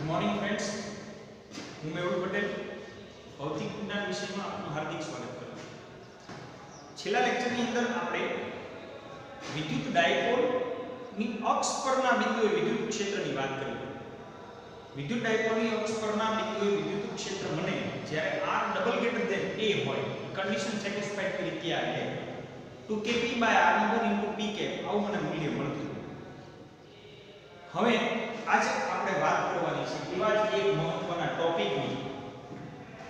Good morning friends, હું મેહુલ પટેલ ભૌતિક વિજ્ઞાન વિષયમાં આપનું હાર્દિક સ્વાગત કરું છું. છેલ્લા લેક્ચરની અંદર આપણે વિદ્યુત ડાયપોલની અક્ષ પરના બિંદુએ વિદ્યુત ક્ષેત્રની વાત કરી. વિદ્યુત ડાયપોલની અક્ષ પરના બિંદુએ વિદ્યુત ક્ષેત્ર બને જ્યારે r double greater than a હોય, કન્ડિશન સેટિસ્ફાઈડ કરી ત્યારે 2kp/r1 * p cap આવું મને મૂલ્ય મળતું. હવે આજે આપણે વાત કરવાની છે એવા જ એક મહત્વના ટોપિકની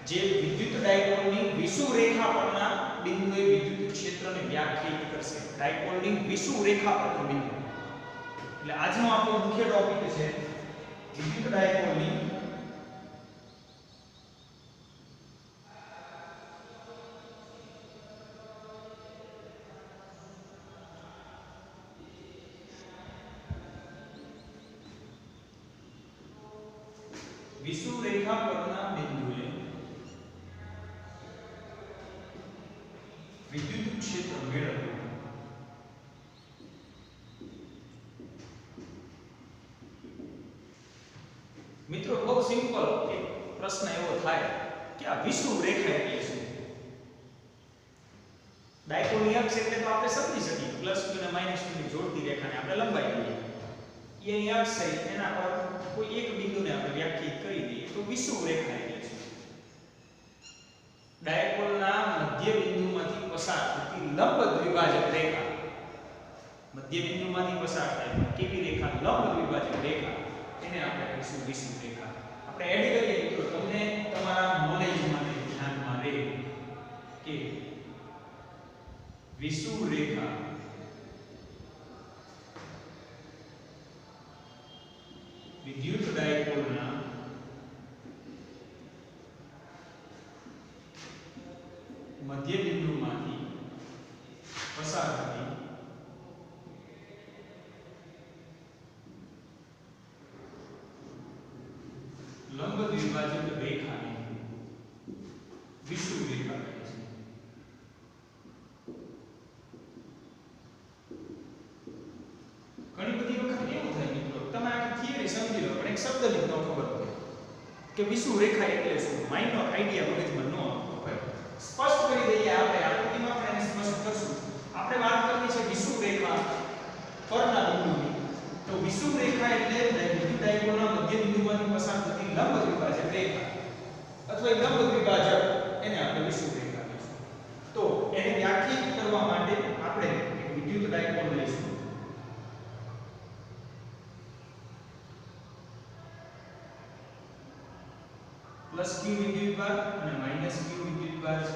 જે વિદ્યુત ડાયપોલની વિષુવ રેખા પરના બિંદુએ વિદ્યુત ક્ષેત્રને વ્યાખ્યાયિત કરશે. ડાયપોલની વિષુવ રેખા પરનો બિંદુ એટલે આજનો આપણો મુખ્ય ટોપિક છે વિદ્યુત ડાયપોલની વિષુવ રેખા પરના બિંદુએ વિદ્યુત ક્ષેત્ર મેળવવું. મિત્રો, બહુ સિમ્પલ એક પ્રશ્ન એવો થાય કે આ વિષુવ રેખા એટલે શું? ડાયપોલની અક્ષ એટલે તો આપણે સમજી શકીએ, પ્લસ q અને માઈનસ q ની જોડતી રેખાને આપણે લંબાઈ કહીએ. એની અક્ષ છે એના પર કોઈ એક બિંદુને આપણે વ્યાખ્યાયિત કરી દઈએ તો વિષુવ રેખા એટલે શું? ડાયપોલના મધ્ય બિંદુમાંથી પસાર થતી લંબ દ્વિભાજક રેખા, મધ્ય બિંદુમાંથી પસાર થાય કેવી રેખા? લંબ દ્વિભાજક રેખા, એને આપણે કહીશું વિષુવ રેખા. આપણે એડ કરીએ મિત્રો, તમને તમારા નોલેજ માટે ધ્યાનમાં રહે કે વિષુવ રેખા વિદ્યુત ડાયપોલના મધ્ય બિંદુમાંથી પસાર થતી લંબ દ્વિભાજક રેખાને વિષુવ રેખા કહે છે. ઘણી બધી વખત એવું થાય મિત્રો, તમે આ થિયરી સમજી લો પણ એક શબ્દ જ ન ખબર પડે કે વિષુવ રેખા એટલે શું. માઇનોર આઈડિયા મગજમાં ન આવતો હોય. સ્પષ્ટ કરી દઈએ આપણે આકૃતિમાં, આપણે એને સ્પષ્ટ કરશું. આપણે વાત કરવી છે વિષુવ રેખા પરના બિંદુની. તો વિષુવ રેખા એટલે વિદ્યુત ડાયપોલના મધ્ય બિંદુમાંથી પસાર થતી લંબ દ્વિભાજક રેખા અથવા લંબ દ્વિભાજક, એને આપણે વિષુવ રેખા કહીશું. તો એને વ્યાખ્યાયિત કરવા માટે આપણે એક વિદ્યુત ડાયપોલ લઈશું. પ્લસ q વિદ્યુતભાર અને માઈનસ q વિદ્યુતભાર છે.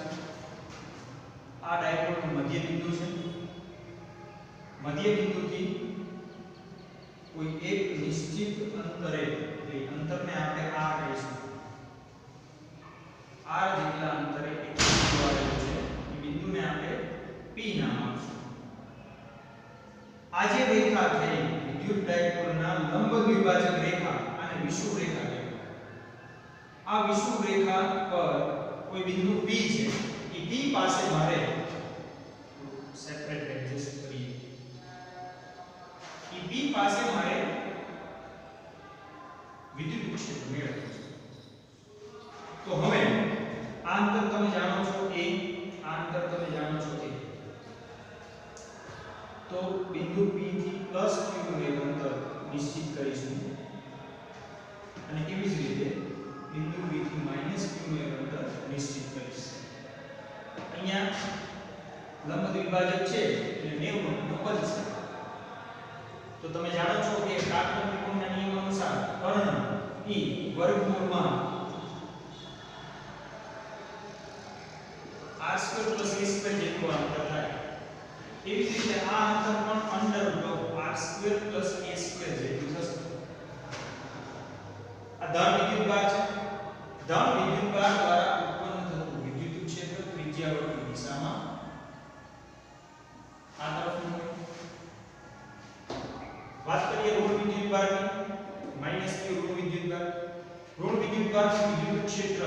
આ ડાયપોલનું મધ્ય બિંદુ છે. મધ્ય બિંદુથી કોઈ એક નિશ્ચિત અંતરે, એ અંતરને આપણે r કહીશું. r જેટલા અંતરે એક બિંદુ આવેલું છે, એ બિંદુને આપણે p નામ આપીશું. આ જે રેખા થઈ વિદ્યુત ડાયપોલના લંબ દ્વિભાજક રેખા, આને વિષુવ રેખા કહેવાય. આ વિષુવ રેખા પર કોઈ બિંદુ p છે, એ p પાસે મારે સેપરેટ એડજસ્ટ કરીએ. એ p પાસે મારે વિદ્યુત ક્ષેત્ર મેળવવું છે. તો હવે આ અંતર તમે જાણો છો a, આ અંતર તમે જાણો છો a. તો બિંદુ p થી પ્લસ q નું એક અંતર નિશ્ચિત કરીશું અને એવી જ રીતે બિંદુ p થી માઈનસ q નું એક અંતર નિશ્ચિત કરીશ. અહીંયા લંબ દ્વિભાજક છે એટલે 90 નો પદ છે. તો તમે જાણો છો કે કાટકોણ ત્રિકોણના નિયમ અનુસાર કર્ણ e વર્ગમૂળમાં r² + a² જેટલું અંતર થાય. એવી જ રીતે આ અંતર પણ અંડર રૂટ r² + a² જેટલું થશે. આ ધન વિદ્યુતભાર છે. ધન વિદ્યુતભાર દ્વારા ઉત્પન્ન થતું વિદ્યુત ક્ષેત્ર ત્રિજ્યાવર્તી દિશામાં આ તરફનું હોય. વાત કરીએ ઋણ વિદ્યુતભારની, માઈનસ q ઋણ વિદ્યુતભાર. ઋણ વિદ્યુતભારનું વિદ્યુત ક્ષેત્ર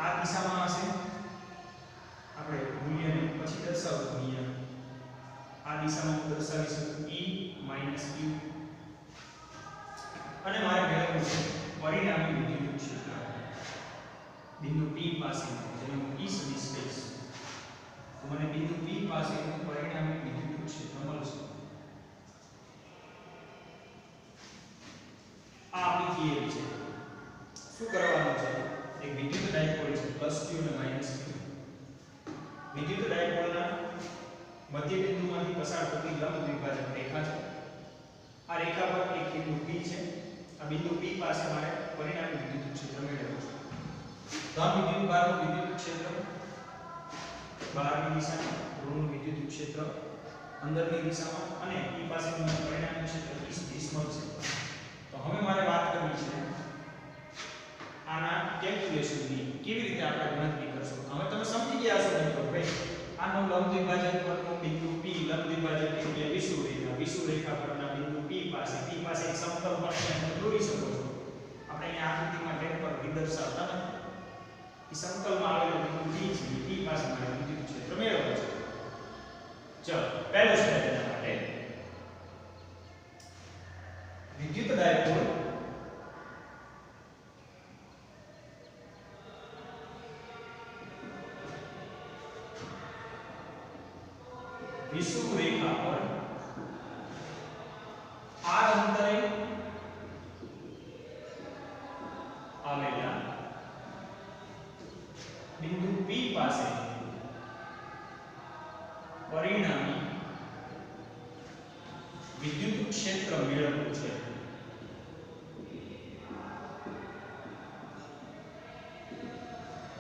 આ દિશામાં હશે. આપણે મૂલ્યને પછી દર્શાવશું. અહીંયા આ દિશામાં હું દર્શાવી શકું e - q અને મારે મેળવવું છે પરિણામી વિદ્યુત ક્ષેત્ર બિંદુ P પાસે જેને હું E સદિશ કહીશ તો મને બિંદુ P પાસેનું પરિણામી વિદ્યુત ક્ષેત્ર મળશે. આ આપણી થિયરી છે. શું કરવાનું છે? એક વિદ્યુત ડાયપોલ છે +q અને -q. વિદ્યુત ડાયપોલના મધ્ય બિંદુમાંથી પસાર થતી લંબ દ્વિભાજક રેખા છે. આ રેખા પર એક બિંદુ P છે. આ બિંદુ P પાસે મારે પરિણામી વિદ્યુત ક્ષેત્ર મેળવવું છે. તો આ વિદ્યુત ભારનું વિદ્યુત ક્ષેત્ર બહારની દિશામાં, ઋણનું વિદ્યુત ક્ષેત્ર અંદરની દિશામાં અને P પાસેનું પરિણામી ક્ષેત્ર 20 મળશે. તો હવે મારે વાત કરવી છે આના કેલ્ક્યુલેશનની. કેવી રીતે આપણે ગણતરી કરશું? હવે તમે સમજી ગયા છો મિત્રો ભાઈ આનો લંબ દ્વિભાજક પરનો બિંદુ P, લંબ દ્વિભાજક એટલે વિષુવ રેખા પરના બિંદુ P પાસે એક સમતલ પર તમે દોરી શકો છો. આપણે અહીંયા આકૃતિમાં ટેમ્પર દર્શાવતા નથી. એ સમતલમાં આવેલો બિંદુ P છે. P પાસે મારે વિદ્યુત ક્ષેત્ર મેળવવું છે. ચલો પહેલો સ્ટેપ એના માટે વિદ્યુત ડાયપોલ વિષુવ રેખા પર r અંતરે આવેલા બિંદુ P પાસે પરિણામી વિદ્યુત ક્ષેત્ર મેળવવું છે.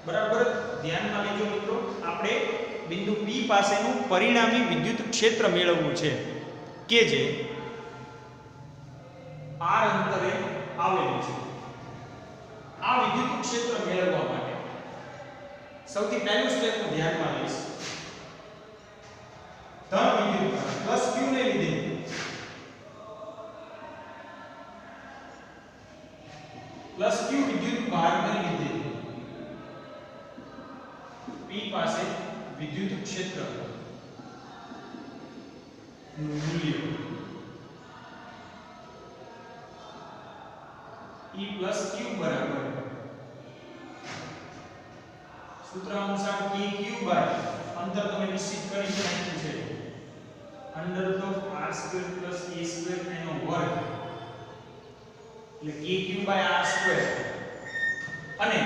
બરાબર ધ્યાનમાં લેજો મિત્રો, આપણે બિંદુ P પાસેનું પરિણામી વિદ્યુત ક્ષેત્ર મેળવવું છે કે જે r અંતરે આવેલું છે. આ વિદ્યુત ક્ષેત્ર મેળવવા માટે સૌથી પહેલું સ્ટેપ હું ધ્યાનમાં લઈશ. ધન વિદ્યુત +q ને લીધે +q વિદ્યુત ભારને લીધે P પાસે વિદ્યુત ક્ષેત્ર નું મૂલ્ય E + q બરાબર સૂત્ર અનુસાર kq બાય અંતર તમે નિશ્ચિત કરી નાખ્યું છે √r² + a² એનો વર્ગ એટલે kq બાય r². અને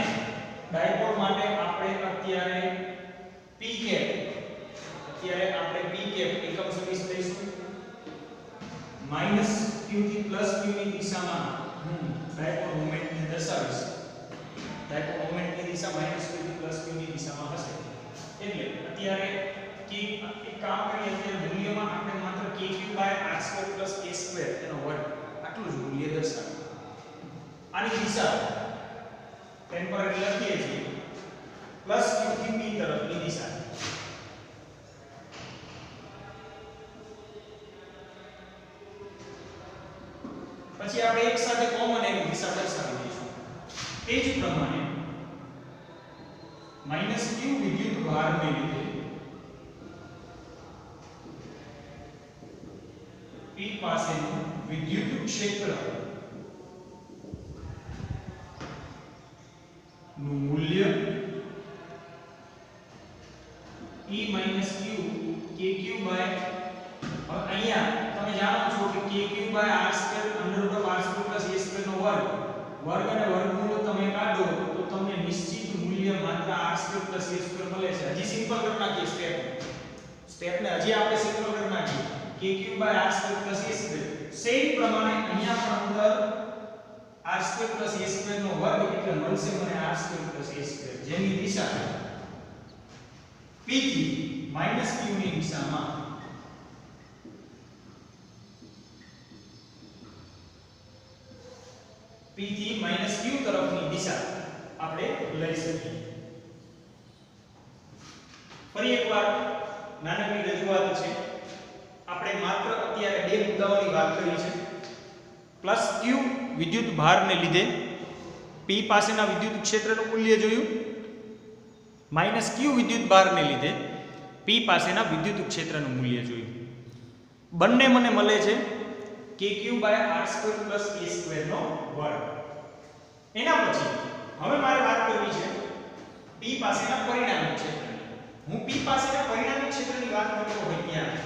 ડાયપોલ માટે આપણે અત્યારે p કેપ એકમ સદિશ લઈશું. -q થી +q ની દિશામાં હું ડાયપોલ મોમેન્ટને દર્શાવીશ. ડાયપોલ મોમેન્ટની દિશા -q થી +q ની દિશામાં હશે. એટલે અત્યારે એક કામ કરીએ, અત્યારે મૂલ્યમાં આપણે માત્ર kq બાય r² + a² એનો વર્ગ આટલું જ મૂલ્ય દર્શાવીએ. આની દિશા ટેમ્પરરી લખીએ છીએ +q થી p તરફની દિશા. પછી આપણે એક સાથે કોમન એની દિશા દર્શાવી દઈશું. તે જ પ્રમાણે -q વિદ્યુત ભારને લીધે P પાસેનું વિદ્યુત ક્ષેત્ર નું મૂલ્ય E - q kq બાય, હવે અહીંયા તમે જાણો છો કે kq by r² √r² + a² નો વર્ગ અને વર્ગમૂળ તમે કાઢો તો તમને નિશ્ચિત મૂલ્ય માત્ર r² + a² મળે છે. હજી સિમ્પલ કરી નાખીએ સ્ટેપને હજી આપણે સિમ્પલ કરી નાખીએ kq by r² + a². Same પ્રમાણે અહીંયા પણ અંદર r² + a² નો વર્ગ એટલે મળશે મને r² + a², જેની દિશા p થી -q ની દિશામાં p થી -q તરફની દિશા આપણે લઈ શકીએ. ફરી એકવાર નાનકડી રજૂઆત છે. આપણે માત્ર અત્યારે બે મુદ્દાઓની વાત કરી છે. +q વિદ્યુત ભારને લીધે P પાસેના વિદ્યુત ક્ષેત્રનું મૂલ્ય જોયું, -q વિદ્યુત ભારને લીધે P પાસેના વિદ્યુત ક્ષેત્રનું મૂલ્ય જોયું. બંને મને મળે છે kq બાય r² + a² નો વર્ગ. એના પછી હવે મારે વાત કરવી છે P પાસેના પરિણામી ક્ષેત્રની. હું P પાસેના પરિણામી ક્ષેત્રની વાત કરતો હોય ત્યાં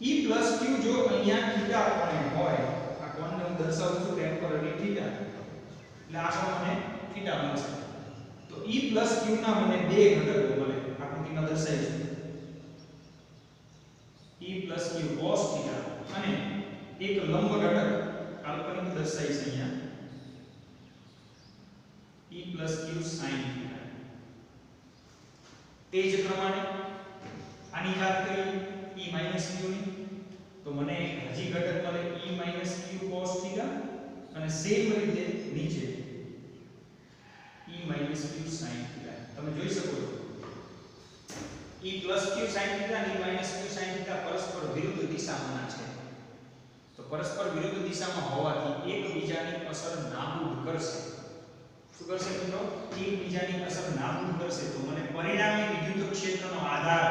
E + Q જો અહીંયા થીટા કોણ હોય, આ કોણને હું દર્શાવું છું ટેમ્પરરી થીટા, એટલે આ કોણ મને થીટા મળશે. તો E + Q ના મને બે ઘટકો મળે, આકૃતિમાં દર્શાવી છે E + Q cos થીટા અને એક લંબ ઘટક કાલ્પનિક દર્શાવી છે અહીંયા E + Q sin થીટા. તે જ પ્રમાણે આની વાત કરીએ E - Q ની, તો મને એક હજી ઘટક મળે E - Q cos થીટા અને સેમ રીતે નીચે E - Q sin થીટા. તમે જોઈ શકો છો E + Q sin થીટા અને E - Q sin થીટા પરસ્પર વિરુદ્ધ દિશામાં છે. તો પરસ્પર વિરુદ્ધ દિશામાં હોવાથી એકબીજાની અસર નાબૂદ કરશે. શું કરશે મિત્રો? એકબીજાની અસર નાબૂદ કરશે. તો મને પરિણામી વિદ્યુત ક્ષેત્રનો આધાર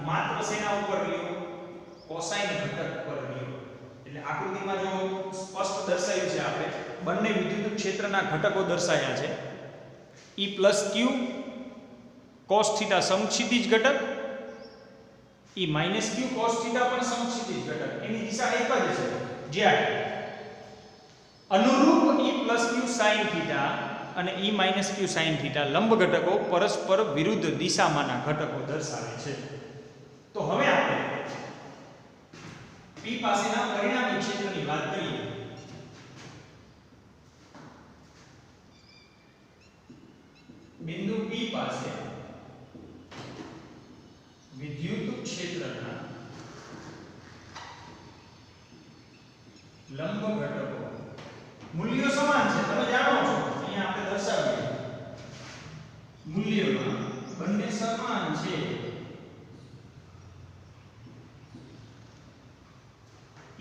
માત્ર શેના ઉપર રહ્યો? કોસાઇન ઘટક પર રહ્યો. એટલે આકૃતિમાં જો સ્પષ્ટ દર્શાવ્યું છે, આપણે બંને વિદ્યુત ક્ષેત્રના ઘટકો દર્શાવ્યા છે. E + Q cos થીટા સમક્ષિતિજ ઘટક, E - Q cos થીટા પણ સમક્ષિતિજ ઘટક. એની દિશા એક જ છે. જ્યારે અનુરૂપ E + Q sin થીટા અને E - Q sin થીટા લંબ ઘટકો પરસ્પર વિરુદ્ધ દિશામાંના ઘટકો દર્શાવે છે. તો હવે આપણે P પાસેના પરિણામી ક્ષેત્રની વાત કરીએ. બિંદુ P પાસે વિદ્યુત ક્ષેત્રના લંબ ઘટકો મૂલ્યો સમાન છે. તમે જાણો છો અહીંયા આપણે દર્શાવીએ મૂલ્યોમાં બંને સમાન છે.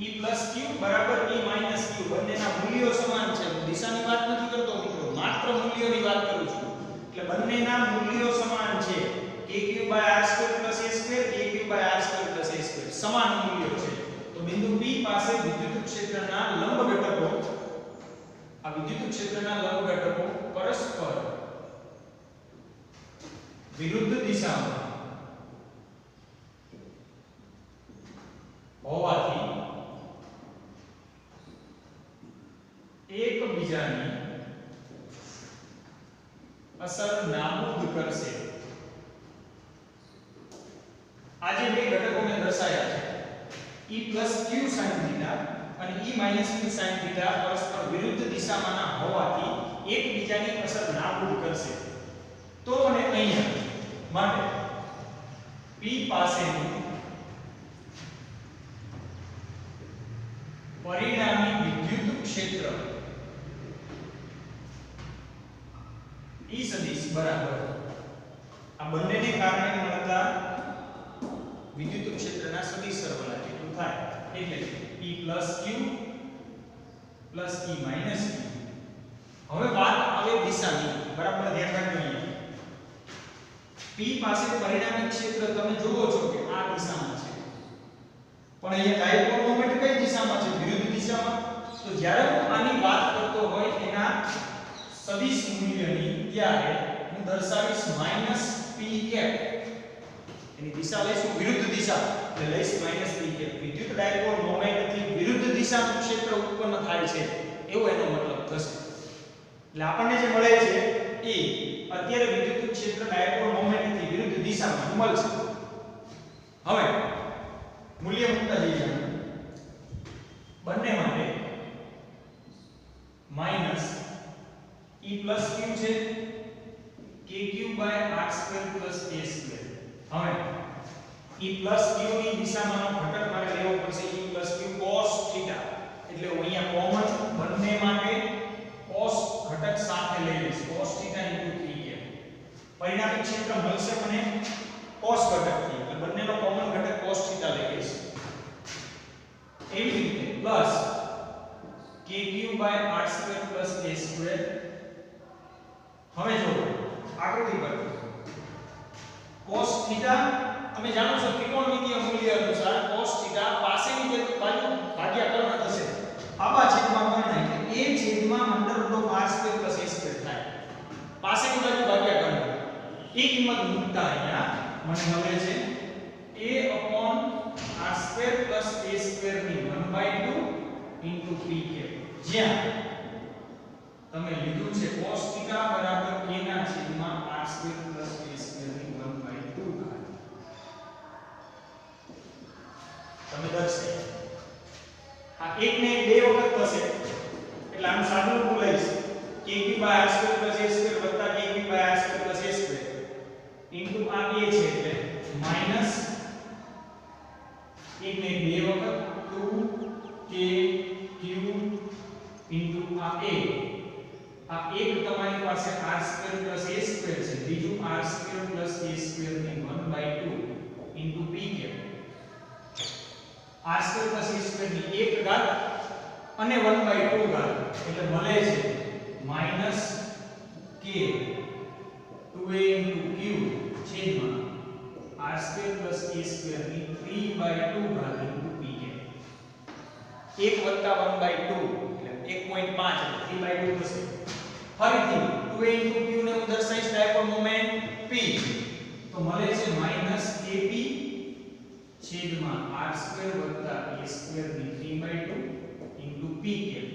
E + Q બરાબર E - Q બંનેના મૂલ્યો સમાન છે. દિશાની વાત નથી કરતો મિત્રો, માત્ર મૂલ્યોની વાત કરું છું. એટલે બંનેના મૂલ્યો સમાન છે. kq/r² + a² kq/r² + a² સમાન મૂલ્યો છે. તો બિંદુ P પાસે વિદ્યુત ક્ષેત્રના લંબ ઘટકો, આ વિદ્યુત ક્ષેત્રના લંબ ઘટકો પરસ્પર વિરુદ્ધ દિશામાં હોવાથી એકબીજાની અસર નાબૂદ કરશે. આજે બે ઘટકો મેં દર્શાવ્યા છે E + Q sin થીટા અને E - Q sin થીટા પરસ્પર વિરુદ્ધ દિશામાંના હોવાથી એકબીજાની અસર નાબૂદ કરશે. તો અને અહીંયા માટે P પાસેનું પરિણામી વિદ્યુત ક્ષેત્ર E સદિશ બરાબર આ બંનેને કારણે મળતા વિદ્યુત ક્ષેત્રના સદિશ સરવાળા જેટલું થાય. એટલે E + Q + E - Q. હવે વાત આવે દિશાની. બરાબર ધ્યાન રાખજો. P પાસે પરિણામી ક્ષેત્ર તમે જુઓ છો કે આ દિશામાં છે, પણ અહીંયા ડાયપોલ મોમેન્ટ કઈ દિશામાં છે? વિરુદ્ધ દિશામાં. તો જ્યારે હું આની વાત કરતો હોય એના સદિશ મૂલ્યની, ત્યારે હું દર્શાવીશ -p કેપ. એની દિશા લઈશું વિરુદ્ધ દિશા, એટલે લઈશ -p કેપ. વિદ્યુત ડાયપોલ મોમેન્ટથી વિરુદ્ધ દિશાનું ક્ષેત્ર ઉત્પન્ન થાય છે એવો એનો મતલબ થશે. એટલે આપણને જે મળે છે એ અત્યારે વિદ્યુત ક્ષેત્ર ડાયપોલ મોમેન્ટથી વિરુદ્ધ દિશામાં મળશે. હવે મૂલ્ય મૂકતા જઈએ બંને માટે -E + Q છે kq/r² + a². હવે E + Q ની દિશામાંનો ઘટક મારે લેવો પડશે E + Q cos થીટા. એટલે હું અહીંયા કોમન બંને માટે cos ઘટક સાથે લઈ લઈશ. cos theta * 3 cap. પરિણામી ક્ષેત્ર મળશે મને cos ઘટકથી, એટલે બંનેનો કોમન ઘટક cos થીટા લઈ લઈશ. એવી રીતે પ્લસ kq/r² + a². હવે જો આકૃતિ પર cos થીટા તમે જાણો છો ત્રિકોણમિતિય મૂલ્ય અનુસાર cos થીટા પાસેની જે બાજુ ભાગ્યા કર્ણ થશે. આવા છેદમાં કર્ણ એટલે a/√r² પદ મૂકતા અહીંયા મને મળે છે a/r² + a² ની 1/2 * p કેપ, જ્યાં તમે લીધું છે cos θ = a/r² + a² ની 1/2 ઘાત. તમે દર્શાવો આ એક ને બે વખત થશે એટલે આનું સાદું રૂપ લઈશ kb/r² + a² + kb/r² + a² into આ a છે એટલે માઈનસ એક ને બે વખત 2k q ઇન્ટુ આ એક તમારી પાસે r² + a² છે, બીજું r² + a² ની 1/2 into p cap, r² + a² ની 1 ઘાત અને 1/2 ઘાત એટલે મળે છે માઈનસ k 2a * q છેદમાં r² + a² ની 3/2 ઘાત ઇન્ટુ p કેપ. 1 + 1/2 એટલે 1.5 એટલે 3/2 થશે. ફરીથી 2a * q ને હું દર્શાવીશ ડાયપોલ મોમેન્ટ p, તો મળે છે માઈનસ kp છેદમાં r² + a² ની 3/2 ઇન્ટુ p કેપ.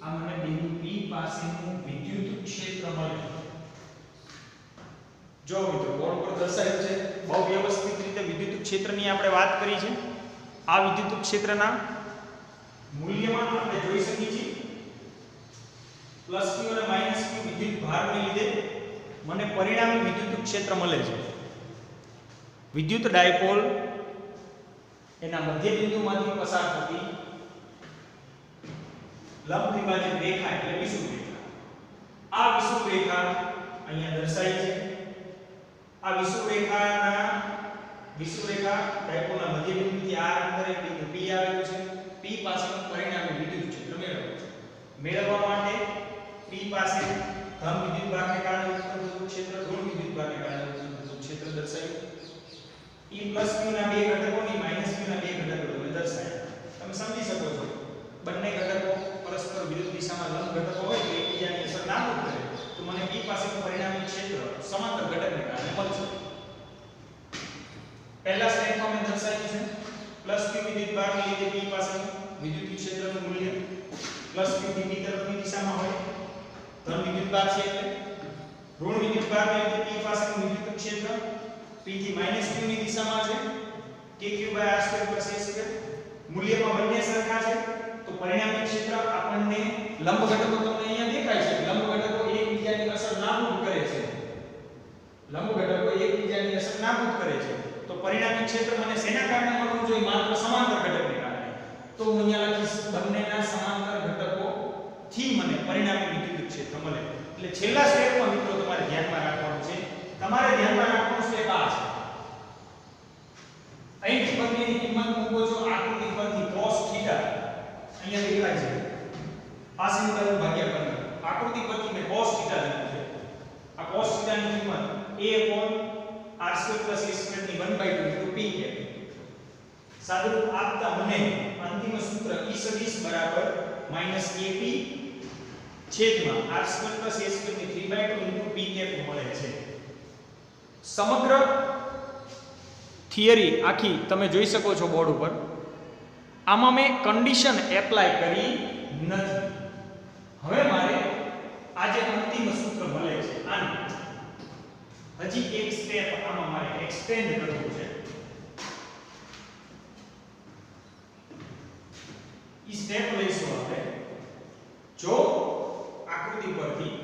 આ મને બિંદુ p પાસેનું વિદ્યુત ક્ષેત્ર મળે. જો મિત્રો બોર્ડ પર દર્શાવ્યું છે બહુ વ્યવસ્થિત રીતે વિદ્યુત ક્ષેત્રની આપણે વાત કરી છે. આ વિદ્યુત ક્ષેત્રના મૂલ્યમાં આપણે જોઈ શકીએ છીએ પ્લસ q અને માઈનસ q વિદ્યુત ભારને લીધે મને પરિણામી વિદ્યુત ક્ષેત્ર મળે છે. વિદ્યુત ડાયપોલ એના મધ્ય બિંદુમાંથી પસાર થતી લંબ દ્વિભાજક રેખા એટલે વિષુવૃ રેખા. આ વિષુવૃ રેખા અહીંયા દર્શાવી છે. આ વિષુવૃ રેખા ડાયપોલના મધ્ય બિંદુથી r અંદર એક બિંદુ p આવેલું છે. p પાસેનું પરિણામી વિદ્યુત ક્ષેત્ર મેળવવું છે. મેળવવા માટે p પાસે ધન વિદ્યુત ભારને કારણે ઉત્પન્ન થતું ક્ષેત્ર, ઋણ વિદ્યુત ભારને કારણે ઉત્પન્ન થતું ક્ષેત્ર દર્શાવ્યું. e + q ના બે ઘટકોની માઈનસ q ના બે ઘટકો તમે દર્શાવ્યા. તમે સમજી શકો છો બંને ઘટકો પરસ્પર વિરુદ્ધ દિશામાં લંબ ઘટકો હોય તો એકબીજાની અસર નાબૂદ કરે તો મને p પાસેનું પરિણામી ક્ષેત્ર સમાંતર ઘટકને કારણે મળશે. પહેલા સ્લાઇડમાં મેં દર્શાવ્યું છે પ્લસ q વિદ્યુત ભારને લીધે p પાસેનું વિદ્યુત ક્ષેત્રનું મૂલ્ય પ્લસ q થી p તરફની દિશામાં હોય ધન વિદ્યુત ભાર છે એટલે ઋણ વિદ્યુત ભારને લીધે p પાસેનું વિદ્યુત ક્ષેત્ર p થી માઈનસ q ની દિશામાં છે kq/r² + a² મૂલ્યમાં બંને સરખા છે તો પરિણામી ક્ષેત્ર આપણને લંબ ઘટકો તમને અહીંયા દેખાય છે. લંબ ઘટકો એકબીજાની અસર નાબૂદ કરે છે. લંબ ઘટકો એકબીજાની અસર નાબૂદ કરે છે તો પરિણામી ક્ષેત્ર મને શેના કારણે મળવું જોઈએ? માત્ર સમાંતર ઘટકને કારણે. તો હું અહીંયા લખીશ બંનેના સમાંતર ઘટકો થી મને પરિણામી વિદ્યુત ક્ષેત્ર મળે. એટલે છેલ્લા સ્ટેપમાં મિત્રો તમારે ધ્યાનમાં રાખવાનું છે. તમારે ધ્યાનમાં રાખવાનું સ્ટેપ આ છે. અહીંથી બંનેની કિંમત મૂકો છો આકૃતિ પરથી cos θ અહીંયા દેખાય છે પાછળની બાજુ ભાગ્યા 15. આકૃતિ પરથી મેં cos θ લીધું છે. આ cos θ ની કિંમત a/r² + a² ની 1/2 * p છે. સાદુરૂપ આપતા મને અંતિમ સૂત્ર E સદિશ બરાબર -kp છેદમાં r² + a² ની 3/2 * p મળે છે. સમગ્ર થિયરી આખી તમે જોઈ શકો છો બોર્ડ ઉપર. આમાં મેં કન્ડિશન એપ્લાય કરી નથી. હવે મારે આ જે અંતિમ સૂત્ર મળે છે આને હજી એક સ્ટેપ આમાં મારે એક્સટેન્ડ કરવું છે. ઈ સ્ટેપ લઈશું આપણે. જો આકૃતિ પરથી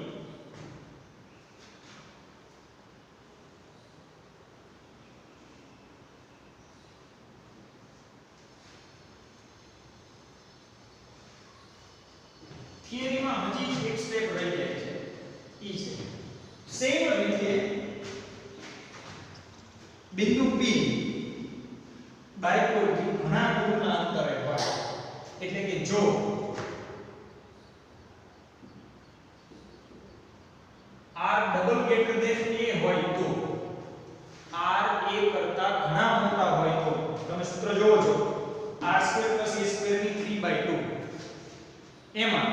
થિયરીમાં હજી એક સ્ટેપ રહી જાય છે. ઈ છે સેમ રીતે બિંદુ P ડાયપોલથી ઘણા દૂરના અંતરે હોય એટલે કે જો r double greater than a હોય તો r a કરતા ઘણા મોટા હોય તો તમે સૂત્ર જોવો છો r² + a² ની 3/2 એમાં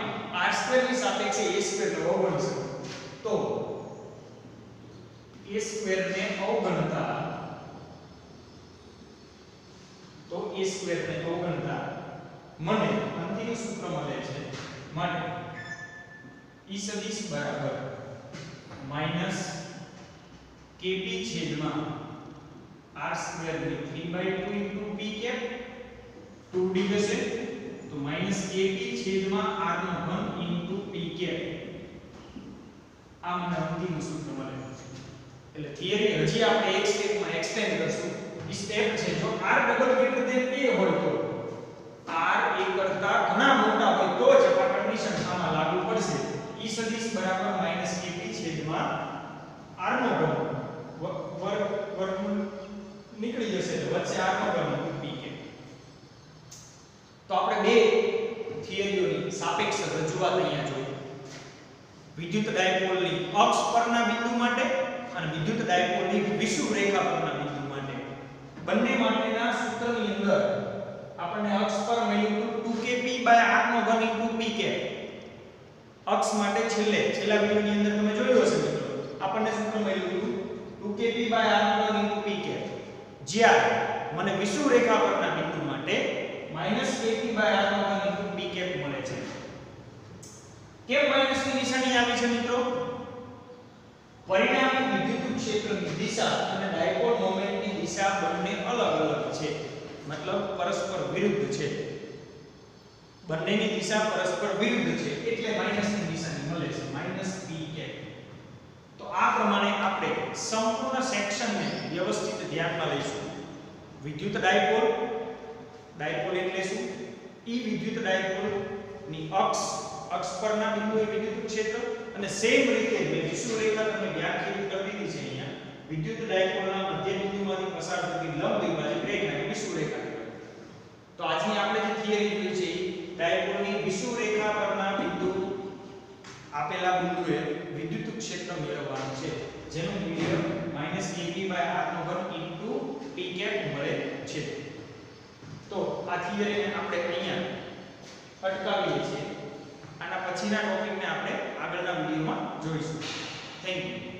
r² ની સાપેક્ષે a² નો વર્ગ બનશે તો a સ્ક્વેર ને અવગણતા તો a સ્ક્વેર ને અવગણતા મને અંતિમ સૂત્ર મળે છે માટે e સદિશ બરાબર માઈનસ kp છેદમાં r સ્ક્વેર ની 3/2 ઇન્ટુ p કેપ 2d થશે તો માઈનસ kp છેદમાં r નો ઘન ઇન્ટુ p કેપ આ મને અંતિમ સૂત્ર મળે એટલે થિયરી હજી આપણે એક સ્ટેપમાં એક્સટેન્ડ કરશું ઈ સ્ટેપ છે જો r double greater than a હોય તો r a કરતા ઘણા મોટા હોય તો જ આ કન્ડિશન આમાં લાગુ પડશે e સદિશ બરાબર માઈનસ kp છેદમાં r નો ઘન વર્ગમૂળ નીકળી જશે એટલે વચ્ચે r નો ઘન p કે તો આપણે બે થિયરીઓની સાપેક્ષ રજૂઆત અહીંયા જોઈ વિદ્યુત ડાયપોલની અક્ષ પરના બિંદુ માટે અને વિદ્યુત ડાયપોલની વિષુવૃત્ત રેખા પરના બિંદુ માટે બંને માટેના સૂત્રની અંદર આપણને અક્ષ પર મળ્યું 2kp/r નો ઘન * p કે અક્ષ માટે છેલ્લા વિડિયોની અંદર તમે જોયું હશે મિત્રો આપણને સૂત્ર મળ્યું 2kp/r નો ઘન * p કે જ્યારે મને વિષુવૃત્ત રેખા પરના બિંદુ માટે -kp/r નો ઘન * p કે મળે છે કેમ માઈનસ ની નિશાની આવી છે મિત્રો પરિણામી વિદ્યુત ક્ષેત્રની દિશા અને ડાયપોલ મોમેન્ટની દિશા બંને અલગ અલગ છે મતલબ પરસ્પર વિરુદ્ધ છે બંનેની દિશા પરસ્પર વિરુદ્ધ છે એટલે માઈનસની નિશાની મળે છે -p કે તો આ પ્રમાણે આપણે સંપૂર્ણ સેક્શનને વ્યવસ્થિત ધ્યાનમાં લઈશું વિદ્યુત ડાયપોલ એટલે શું ઈ વિદ્યુત ડાયપોલ ની અક્ષ પરના બિંદુએ વિદ્યુત ક્ષેત્ર અને સેમ રીતે મેં વિષુવૃત્ત રેખા તમને વ્યાખ્યાયિત કરી દીધી છે અહીંયા વિદ્યુત ડાયપોલના મધ્ય બિંદુમાંથી પસાર થતી લંબ દ્વિભાજક રેખાને વિષુવૃત્ત રેખા કહેવાય તો આજની આપણે જે થિયરી જોઈ છે ડાયપોલની વિષુવૃત્ત રેખા પરના બિંદુ આપેલા બિંદુએ વિદ્યુત ક્ષેત્ર મેળવવાનું છે જેનું મૂલ્ય -kp/r નો ઘન * p કેપ મળે છે તો આ થિયરીને આપણે અહીંયા અટકાવીએ છીએ આના પછીના ટોપિકને આપણે આગળના વિડિયોમાં જોઈશું થેન્ક યુ